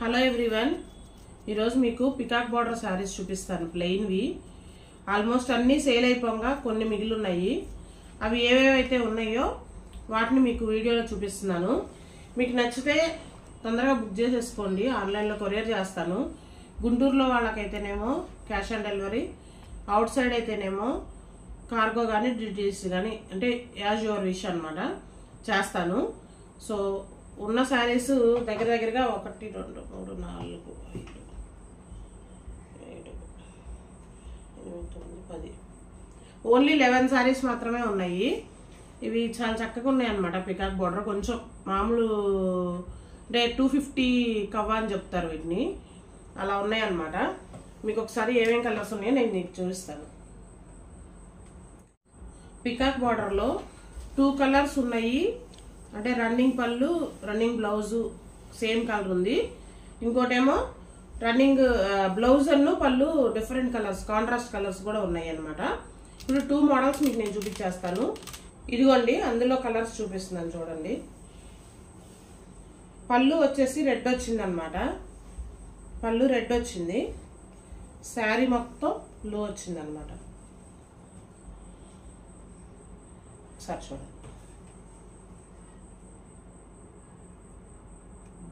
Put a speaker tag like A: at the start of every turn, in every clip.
A: Hello everyone, ఈరోజు మీకు peacock border saris చూపిస్తాను. ప్లెయిన్వి ఆల్మోస్ట్ అన్నీ సేల్ అయిపోగా కొన్ని మిగిలి ఉన్నాయి. అవి ఏవేవైతే ఉన్నాయో వాటిని మీకు వీడియోలో చూపిస్తున్నాను. మీకు నచ్చితే తొందరగా బుక్ చేసేసుకోండి. ఆన్లైన్లో కొరియర్ చేస్తాను. గుంటూరులో వాళ్ళకైతేనేమో cash on delivery, outside అయితేనేమో కార్గో కానీ డిటీస్ కానీ, అంటే యాజ్ యువర్ విష్ అనమాట, చేస్తాను. సో ఉన్న శారీస్ దగ్గరగా 1 2 3 4 5 7 8 9 10 ఓన్లీ 11 శారీస్ మాత్రమే ఉన్నాయి. ఇవి చాలా చక్కగా ఉన్నాయి అనమాట. పికాక్ బార్డర్ కొంచెం మామూలు అంటే 250 కవ్వ అని చెప్తారు వీటిని, అలా ఉన్నాయి అనమాట. మీకు ఒకసారి ఏమేం కలర్స్ ఉన్నాయో నేను మీకు చూపిస్తాను. పికాక్ బార్డర్లో 2 కలర్స్ ఉన్నాయి. అంటే రన్నింగ్ పళ్ళు, రన్నింగ్ బ్లౌజు సేమ్ కలర్ ఉంది. ఇంకోటేమో రన్నింగ్ బ్లౌజ్ అన్ను పళ్ళు డిఫరెంట్ కలర్స్, కాంట్రాస్ట్ కలర్స్ కూడా ఉన్నాయి అనమాట. ఇప్పుడు 2 మోడల్స్ మీకు నేను చూపించేస్తాను. ఇదిగోండి, అందులో కలర్స్ చూపిస్తున్నాను చూడండి. పళ్ళు వచ్చేసి రెడ్ వచ్చింది అనమాట. పళ్ళు రెడ్ వచ్చింది. శారీ మొత్తం బ్లూ వచ్చింది అనమాట. ఒకసారి చూడండి.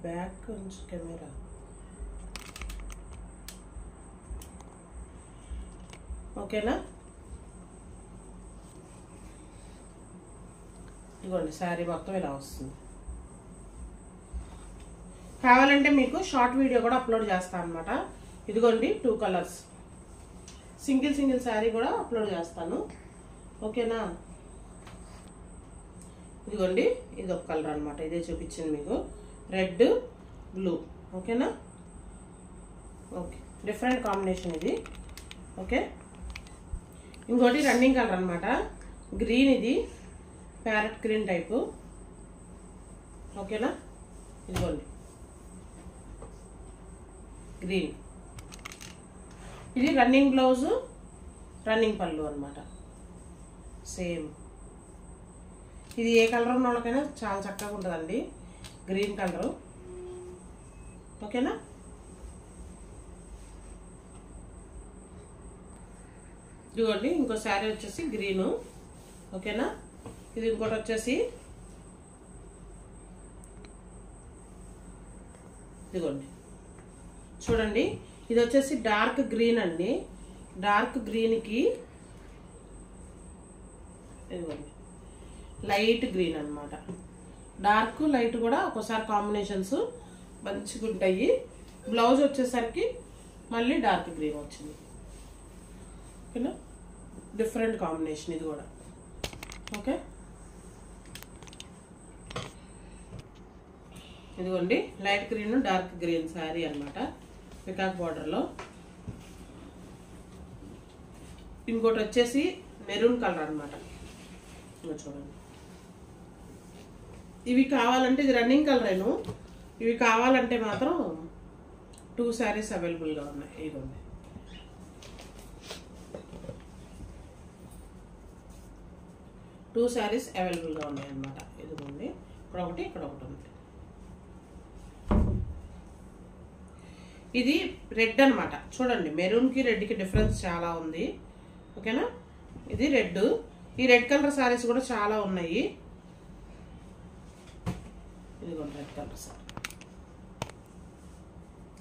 A: బ్యాక్ నుంచి కెమెరా, ఓకేనా? ఇదిగోండి, శారీ మొత్తం ఇలా వస్తుంది. కావాలంటే మీకు షార్ట్ వీడియో కూడా అప్లోడ్ చేస్తాను అనమాట. ఇదిగోండి 2 కలర్స్, సింగిల్ శారీ కూడా అప్లోడ్ చేస్తాను, ఓకేనా? ఇదిగోండి, ఇది ఒక కలర్ అనమాట. ఇదే చూపించింది మీకు, రెడ్ బ్లూ, ఓకేనా? ఓకే, డిఫరెంట్ కాంబినేషన్ ఇది, ఓకే. ఇంకోటి రన్నింగ్ కలర్ అనమాట, గ్రీన్. ఇది ప్యారెట్ గ్రీన్ టైపు, ఓకేనా? ఇదిగోండి గ్రీన్. ఇది రన్నింగ్ బ్లౌజు, రన్నింగ్ పళ్ళు అనమాట, సేమ్. ఇది ఏ కలర్ ఉన్న వాళ్ళకైనా చాలా చక్కగా ఉంటుందండి, గ్రీన్ కలరు, ఓకేనా? ఇదిగోండి ఇంకో శారీ వచ్చేసి గ్రీను, ఓకేనా? ఇది ఇంకోటి వచ్చేసి ఇదిగోండి చూడండి, ఇది వచ్చేసి డార్క్ గ్రీన్ అండి. డార్క్ గ్రీన్కి ఇదిగోండి లైట్ గ్రీన్ అనమాట. డార్క్ లైట్ కూడా ఒక్కోసారి కాంబినేషన్స్ మంచిగా ఉంటాయి. బ్లౌజ్ వచ్చేసరికి మళ్ళీ డార్క్ గ్రీన్ వచ్చింది, ఓకేనా? డిఫరెంట్ కాంబినేషన్ ఇది కూడా, ఓకే. ఇదిగోండి light green dark green sari అనమాట, పికాక్ బార్డర్లో. ఇంకోటి వచ్చేసి మెరూన్ కలర్ అనమాట, చూడండి. ఇవి కావాలంటే, ఇది రన్నింగ్ కలరేను, ఇవి కావాలంటే మాత్రం 2 శారీస్ అవైలబుల్గా ఉన్నాయి. ఇదిగోండి, టూ శారీస్ అవైలబుల్గా ఉన్నాయి అన్నమాట. ఇదిగోండి, ఇక్కడ ఒకటి, ఇక్కడ ఒకటి ఉంది. ఇది రెడ్ అనమాట. చూడండి, మెరూన్కి రెడ్కి డిఫరెన్స్ చాలా ఉంది, ఓకేనా? ఇది రెడ్. ఈ రెడ్ కలర్ శారీస్ కూడా చాలా ఉన్నాయి. ఇదిగోండి రెడ్ కలర్ సారీ,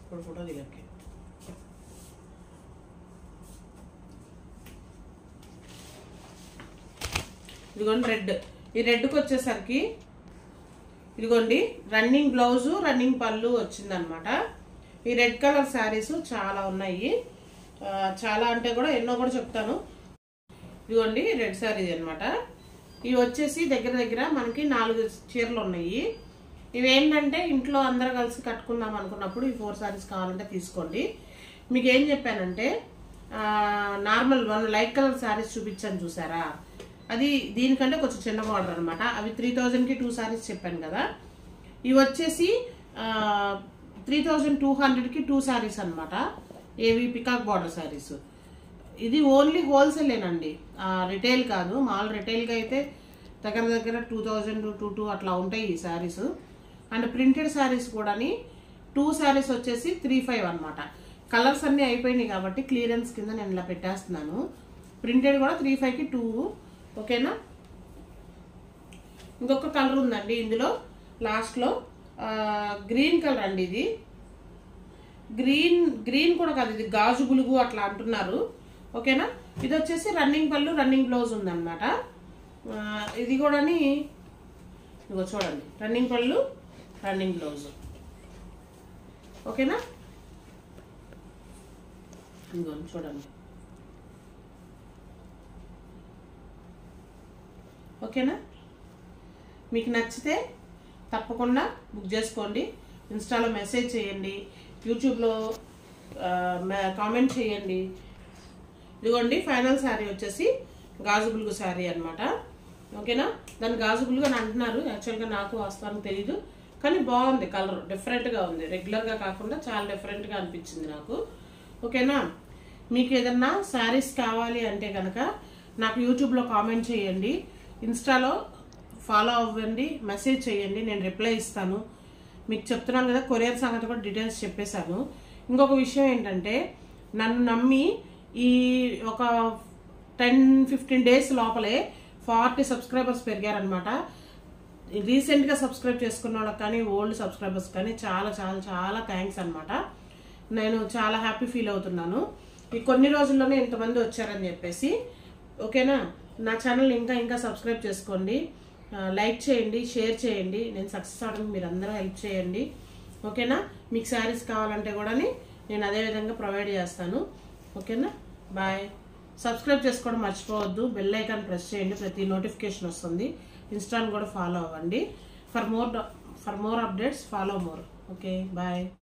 A: ఇప్పుడు ఫోటో దిగకి. ఇదిగోండి రెడ్. ఈ రెడ్కి వచ్చేసరికి ఇదిగోండి రన్నింగ్ బ్లౌజు, రన్నింగ్ పళ్ళు వచ్చిందనమాట. ఈ రెడ్ కలర్ శారీస్ చాలా ఉన్నాయి, చాలా అంటే కూడా ఎన్నో కూడా చెప్తాను. ఇదిగోండి రెడ్ శారీ అనమాట. ఇవి వచ్చేసి దగ్గర మనకి 4 చీరలు ఉన్నాయి. ఇవేంటంటే ఇంట్లో అందరూ కలిసి కట్టుకుందాం అనుకున్నప్పుడు ఈ 4 శారీస్ కావాలంటే తీసుకోండి. మీకు ఏం చెప్పానంటే, నార్మల్ 1 లైట్ కలర్ శారీస్ చూపించాను చూసారా, అది దీనికంటే కొంచెం చిన్న బార్డర్ అనమాట. అవి 3000కి 2 శారీస్ చెప్పాను కదా. ఇవి వచ్చేసి 3200కి 2 శారీస్ అనమాట. ఏవి పికాక్ బార్డర్ శారీస్. ఇది ఓన్లీ హోల్సేలేనండి, రిటైల్ కాదు. మామూలు రిటైల్గా అయితే దగ్గర 2000 to 22 అట్లా ఉంటాయి ఈ శారీస్. అండ్ ప్రింటెడ్ శారీస్ కూడా 2 శారీస్ వచ్చేసి 35 అనమాట. కలర్స్ అన్నీ అయిపోయినాయి కాబట్టి క్లియరెన్స్ కింద నేను ఇలా పెట్టేస్తున్నాను. ప్రింటెడ్ కూడా 35కి 2. ఓకేనా. ఇంకొక కలర్ ఉందండి ఇందులో లాస్ట్లో, గ్రీన్ కలర్ అండి. ఇది గ్రీన్ కూడా కాదు, ఇది గాజు బులుగు అట్లా అంటున్నారు. ఓకేనా. ఇది వచ్చేసి రన్నింగ్ పళ్ళు రన్నింగ్ బ్లౌజ్ ఉందన్నమాట. ఇది కూడా ఇదిగో చూడండి, రన్నింగ్ పళ్ళు రన్నింగ్ బ్లౌజ్. ఓకేనా. ఇదిగో చూడండి. ఓకేనా. మీకు నచ్చితే తప్పకుండా బుక్ చేసుకోండి. ఇన్స్టాలో మెసేజ్ చేయండి, యూట్యూబ్లో కామెంట్ చేయండి. ఇదిగోండి ఫైనల్ శారీ వచ్చేసి గాజు బులుగు శారీ అనమాట. ఓకేనా. దాన్ని గాజు బులుగు అని అంటున్నారు. యాక్చువల్గా నాకు వాస్తవానికి తెలీదు, కానీ బాగుంది. కలర్ డిఫరెంట్గా ఉంది, రెగ్యులర్గా కాకుండా చాలా డిఫరెంట్గా అనిపించింది నాకు. ఓకేనా. మీకు ఏదన్నా శారీస్ కావాలి అంటే కనుక నాకు యూట్యూబ్లో కామెంట్ చేయండి, ఇన్స్టాలో ఫాలో అవ్వండి, మెసేజ్ చేయండి, నేను రిప్లై ఇస్తాను. మీకు చెప్తున్నాను కదా, కొరియర్ సంగతి కూడా డీటెయిల్స్ చెప్పేశాను. ఇంకొక విషయం ఏంటంటే, నన్ను నమ్మి ఈ ఒక 10-15 డేస్ లోపలే 40 సబ్స్క్రైబర్స్ పెరిగారనమాట. రీసెంట్గా సబ్స్క్రైబ్ చేసుకున్న వాళ్ళకి కానీ ఓల్డ్ సబ్స్క్రైబర్స్ కానీ చాలా చాలా చాలా థ్యాంక్స్ అనమాట. నేను చాలా హ్యాపీ ఫీల్ అవుతున్నాను ఈ కొన్ని రోజుల్లోనే ఇంతమంది వచ్చారని చెప్పేసి. ఓకేనా. నా ఛానల్ ఇంకా సబ్స్క్రైబ్ చేసుకోండి, లైక్ చేయండి, షేర్ చేయండి. నేను సక్సెస్ అవడానికి మీరు అందరూ హెల్ప్ చేయండి. ఓకేనా. మీకు శారీస్ కావాలంటే కూడా నేను అదే విధంగా ప్రొవైడ్ చేస్తాను. ఓకేనా. బాయ్. సబ్స్క్రైబ్ చేసుకోవడం మర్చిపోవద్దు, బెల్ ఐకాన్ ప్రెస్ చేయండి, ప్రతి నోటిఫికేషన్ వస్తుంది. ఇన్స్టాని కూడా ఫాలో అవ్వండి. For more updates follow more. Okay. Bye.